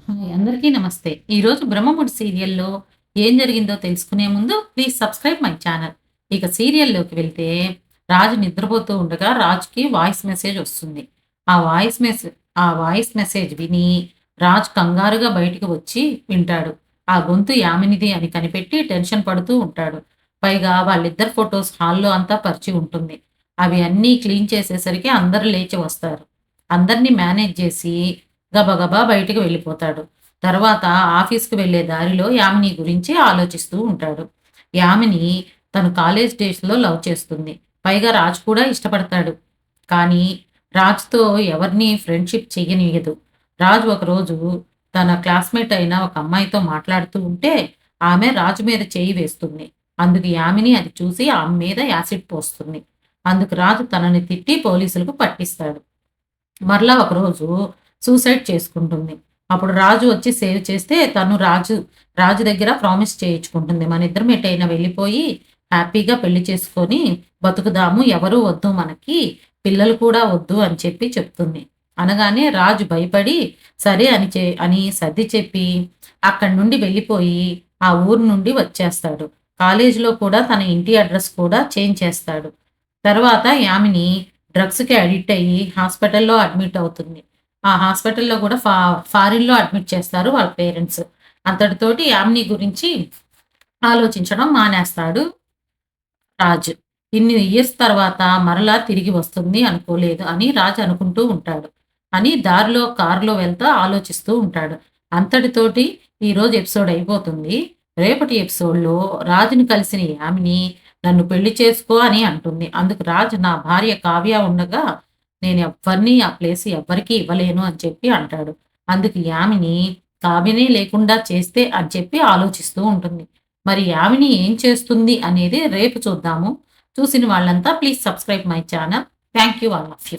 Hi అందరికీ నమస్తే. ఈరోజు 'బ్రహ్మముడి' సీరియల్‌లో ఏం జరిగిందో తెలుసుకునే ముందు ప్లీజ్ సబ్స్క్రైబ్ మై ఛానల్. ఇక సీరియల్‌లోకి వెళ్తే రాజు నిద్రపోతూ ఉండగా రాజుకి వాయిస్ మెసేజ్ వస్తుంది. ఆ వాయిస్ మెసే ఆ వాయిస్ మెసేజ్ విని రాజు కంగారుగా బయటికి వచ్చి వింటాడు. ఆ గొంతు యామినిది అని కనిపెట్టి టెన్షన్ పడుతూ ఉంటాడు. పైగా వాళ్ళిద్దరి ఫోటోస్ హాల్‌లో అంతా పరిచి ఉంటుంది. అవి అన్నీ క్లీన్ చేసేసరికి అందరూ లేచి వస్తారు. అందరిని మేనేజ్ చేసి గబగబా బయటికి వెళ్ళిపోతాడు. తర్వాత ఆఫీస్‌కి వెళ్ళే దారిలో యామిని గురించి ఆలోచిస్తూ ఉంటాడు. యామిని తను కాలేజ్ డేస్‌లో లవ్ చేస్తుంది. పైగా రాజు కూడా ఇష్టపడతాడు. కానీ రాజుతో ఎవరిని ఫ్రెండ్‌షిప్ చెయ్యనీయదు. రాజు ఒకరోజు తన క్లాస్‌మేట్ అయిన ఒక అమ్మాయితో మాట్లాడుతూ ఉంటే, ఆమె రాజు మీద చెయ్యి వేస్తుంది. అందుకు యామిని అది చూసి ఆమె మీద యాసిడ్ పోస్తుంది. అందుకు రాజు తనని తిట్టి పోలీసులకు పట్టిస్తాడు. మరలా ఒకరోజు సూసైడ్ చేసుకుంటుంది. అప్పుడు రాజు వచ్చి సేవ్ చేస్తే తను రాజు దగ్గర ప్రామిస్ చేయించుకుంటుంది. మనిద్దరం ఎటైనా వెళ్ళిపోయి హ్యాపీగా పెళ్లి చేసుకొని బతుకుదాము. ఎవరు వద్దు మనకి. పిల్లలు కూడా వద్దు అని చెప్పి చెప్తుంది. అనగానే రాజు భయపడి సరే అని సర్ది చెప్పి అక్కడి నుండి వెళ్ళిపోయి ఆ ఊరు నుండి వచ్చేస్తాడు. కాలేజీలో కూడా తన ఇంటి అడ్రెస్ కూడా చేంజ్ చేస్తాడు. తర్వాత యామిని డ్రగ్స్‌కి అడిక్ట్ అయ్యి హాస్పిటల్‌లో అడ్మిట్ అవుతుంది. ఆ హాస్పిటల్‌లో కూడా ఫారిన్‌లో అడ్మిట్ చేస్తారు వాళ్ళ పేరెంట్స్. అంతటితోటి యామిని గురించి ఆలోచించడం మానేస్తాడు రాజు. ఇన్ని ఇయర్స్ తర్వాత మరలా తిరిగి వస్తుంది అనుకోలేదు అని రాజు అనుకుంటూ ఉంటాడు. అని దారిలో కారులో వెళ్తా ఆలోచిస్తూ ఉంటాడు. అంతటితోటి ఈరోజు ఎపిసోడ్ అయిపోతుంది. రేపటి ఎపిసోడ్‌లో రాజుని కలిసిన యామిని నన్ను పెళ్లి చేసుకో అని అంటుంది. అందుకు రాజు నా భార్య కావ్య ఉండగా నేనెవ్వరిని ఆ ప్లేస్ ఎవ్వరికీ ఇవ్వలేను అని చెప్పి అంటాడు. అందుకు యామిని కావ్యనే లేకుండా చేస్తే అని చెప్పి ఆలోచిస్తూ ఉంటుంది. మరి యామిని ఏం చేస్తుంది అనేది రేపు చూద్దాము. చూసిన వాళ్ళంతా please subscribe my channel. Thank you all of you.